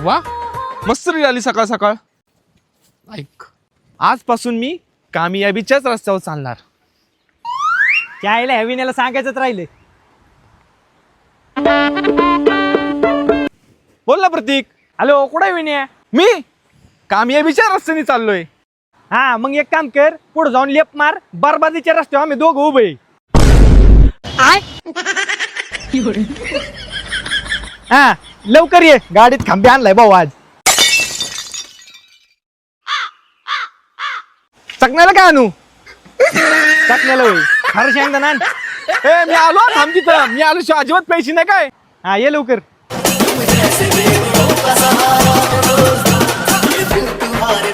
वा, मस्त रील आली सकाळ सकाळ. ऐक, आजपासून मी कामयाबीच्याच रस्त्यावर चालणार. त्याला ह्या विण्याला सांगायचंच राहिले. बोल ना प्रतीक. हॅलो, कुठे विण्या? मी कामयाबीच्या रस्त्याने चाललोय. हा, मग एक काम कर, पुढे जाऊन लेप मार. बरबादीच्या रस्त्यावर आम्ही दोघं उभे. हा, लवकर ये, गाडीत खांबे आणलाय भाऊ आज. चकण्याला काय आणू? टाकण्याला होई खरं शेंगदा ना. ए, मी आलो, थांब तिथं. मी आलो शिवाय अजिबात पैसे नाही काय. हा, ये लवकर. तुम्हारे